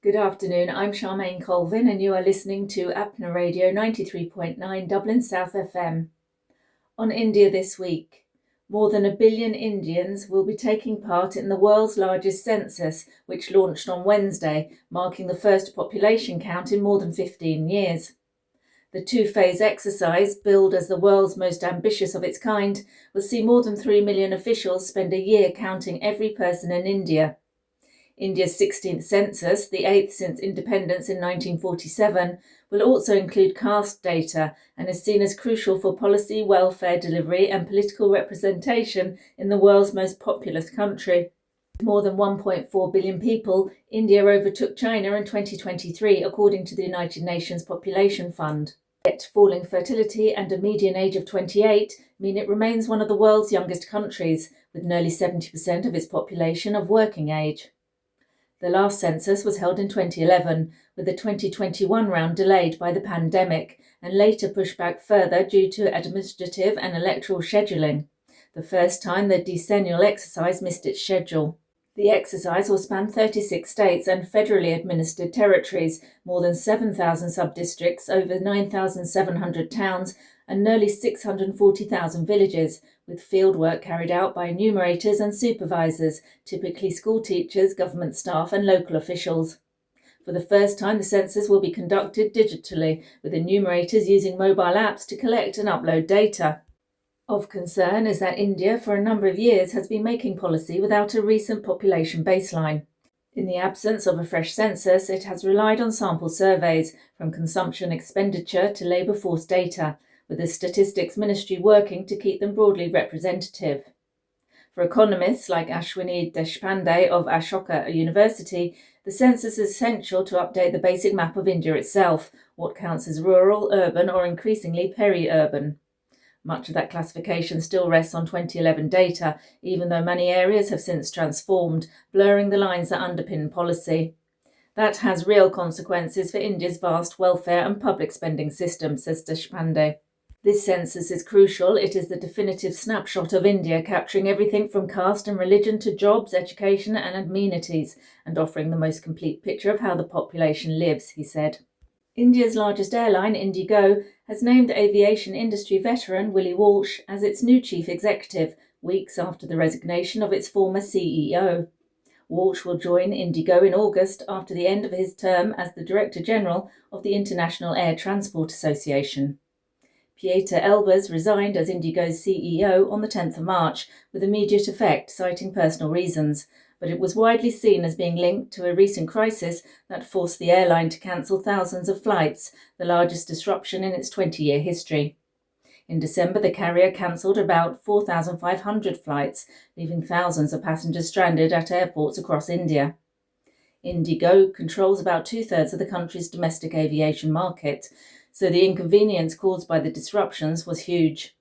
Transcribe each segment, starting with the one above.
Good afternoon, I'm Charmaine Colvin and you are listening to Apna Radio 93.9 Dublin South FM. On India this week, more than 1 billion Indians will be taking part in the world's largest census, which launched on Wednesday, marking the first population count in more than 15 years. The two-phase exercise, billed as the world's most ambitious of its kind, will see more than 3 million officials spend a year counting every person in India. India's 16th census, the 8th since independence in 1947, will also include caste data and is seen as crucial for policy, welfare delivery and political representation in the world's most populous country. With more than 1.4 billion people, India overtook China in 2023, according to the United Nations Population Fund. Yet falling fertility and a median age of 28 mean it remains one of the world's youngest countries, with nearly 70% of its population of working age. The last census was held in 2011, with the 2021 round delayed by the pandemic and later pushed back further due to administrative and electoral scheduling, the first time the decennial exercise missed its schedule. The exercise will span 36 states and federally administered territories, more than 7,000 sub-districts, over 9,700 towns and nearly 640,000 villages, with fieldwork carried out by enumerators and supervisors, typically school teachers, government staff and local officials. For the first time, the census will be conducted digitally, with enumerators using mobile apps to collect and upload data. Of concern is that India, for a number of years, has been making policy without a recent population baseline. In the absence of a fresh census, it has relied on sample surveys, from consumption expenditure to labour force data, with the Statistics Ministry working to keep them broadly representative. For economists like Ashwini Deshpande of Ashoka University, the census is essential to update the basic map of India itself, what counts as rural, urban or increasingly peri-urban. Much of that classification still rests on 2011 data, even though many areas have since transformed, blurring the lines that underpin policy. That has real consequences for India's vast welfare and public spending system, says Deshpande. This census is crucial. It is the definitive snapshot of India, capturing everything from caste and religion to jobs, education and amenities, and offering the most complete picture of how the population lives, he said. India's largest airline, Indigo, has named aviation industry veteran Willie Walsh as its new chief executive, weeks after the resignation of its former CEO. Walsh will join Indigo in August after the end of his term as the Director General of the International Air Transport Association. Pieter Elbers resigned as Indigo's CEO on the 10th of March, with immediate effect, citing personal reasons, but it was widely seen as being linked to a recent crisis that forced the airline to cancel thousands of flights, the largest disruption in its 20-year history. In December, the carrier cancelled about 4,500 flights, leaving thousands of passengers stranded at airports across India. Indigo controls about two-thirds of the country's domestic aviation market, so the inconvenience caused by the disruptions was huge.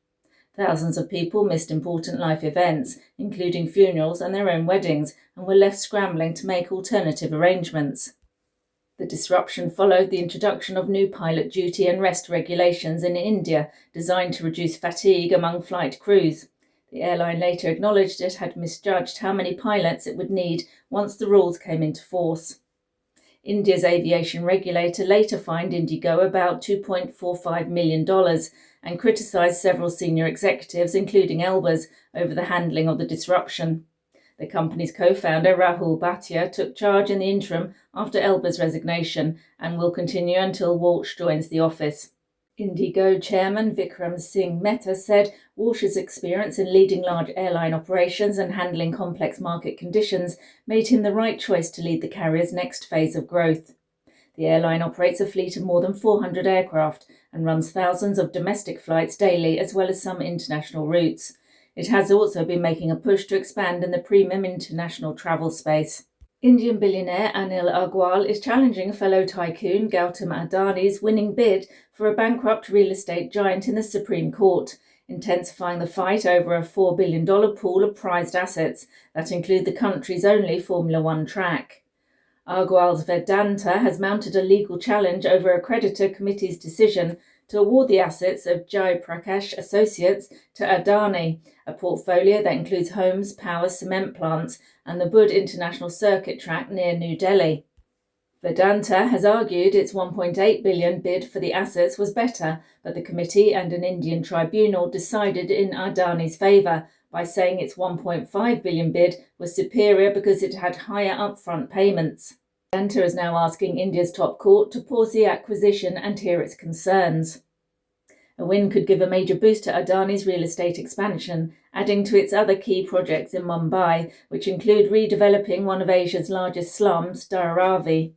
Thousands of people missed important life events, including funerals and their own weddings, and were left scrambling to make alternative arrangements. The disruption followed the introduction of new pilot duty and rest regulations in India, designed to reduce fatigue among flight crews. The airline later acknowledged it had misjudged how many pilots it would need once the rules came into force. India's aviation regulator later fined Indigo about $2.45 million and criticised several senior executives, including Elbers, over the handling of the disruption. The company's co-founder, Rahul Bhatia, took charge in the interim after Elbers' resignation and will continue until Walsh joins the office. Indigo chairman Vikram Singh Mehta said Walsh's experience in leading large airline operations and handling complex market conditions made him the right choice to lead the carrier's next phase of growth. The airline operates a fleet of more than 400 aircraft and runs thousands of domestic flights daily, as well as some international routes. It has also been making a push to expand in the premium international travel space. Indian billionaire Anil Agarwal is challenging fellow tycoon Gautam Adani's winning bid for a bankrupt real estate giant in the Supreme Court, intensifying the fight over a $4 billion pool of prized assets that include the country's only Formula One track. Agarwal's Vedanta has mounted a legal challenge over a creditor committee's decision to award the assets of Jai Prakash Associates to Adani, a portfolio that includes homes, power, cement plants and the Bud International Circuit track near New Delhi. Vedanta has argued its $1.8 billion bid for the assets was better, but the committee and an Indian tribunal decided in Adani's favour by saying its $1.5 billion bid was superior because it had higher upfront payments. Vedanta is now asking India's top court to pause the acquisition and hear its concerns. A win could give a major boost to Adani's real estate expansion, adding to its other key projects in Mumbai, which include redeveloping one of Asia's largest slums, Dharavi.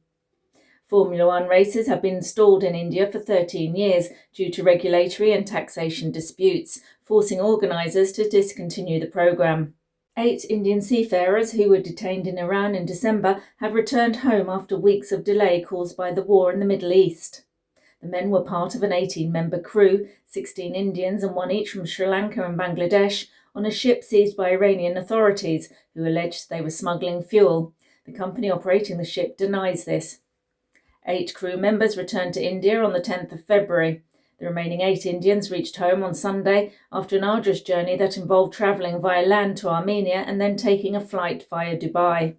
Formula One races have been stalled in India for 13 years due to regulatory and taxation disputes, forcing organisers to discontinue the programme. 8 Indian seafarers who were detained in Iran in December have returned home after weeks of delay caused by the war in the Middle East. The men were part of an 18-member crew, 16 Indians and 1 each from Sri Lanka and Bangladesh, on a ship seized by Iranian authorities, who alleged they were smuggling fuel. The company operating the ship denies this. 8 crew members returned to India on the 10th of February. The remaining 8 Indians reached home on Sunday after an arduous journey that involved travelling via land to Armenia and then taking a flight via Dubai.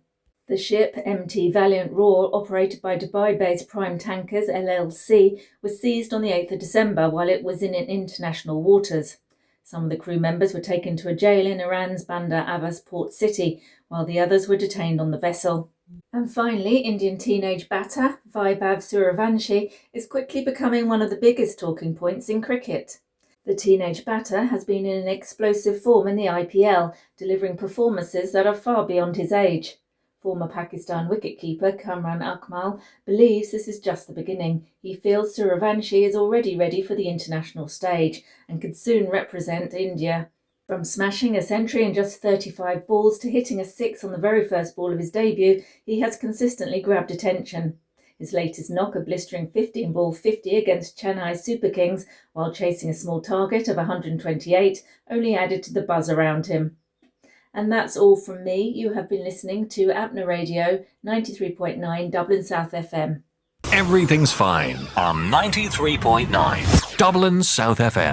The ship, MT Valiant Roar, operated by Dubai-based Prime Tankers LLC, was seized on the 8th of December while it was in international waters. Some of the crew members were taken to a jail in Iran's Bandar Abbas port city, while the others were detained on the vessel. And finally, Indian teenage batter Vaibhav Sooryavanshi is quickly becoming one of the biggest talking points in cricket. The teenage batter has been in an explosive form in the IPL, delivering performances that are far beyond his age. Former Pakistan wicketkeeper Kamran Akmal believes this is just the beginning. He feels Sooryavanshi is already ready for the international stage and could soon represent India. From smashing a century in just 35 balls to hitting a 6 on the very first ball of his debut, he has consistently grabbed attention. His latest knock, a blistering 15-ball 50 against Chennai Super Kings while chasing a small target of 128, only added to the buzz around him. And that's all from me. You have been listening to Apna Radio 93.9 Dublin South FM. Everything's fine on 93.9 Dublin South FM.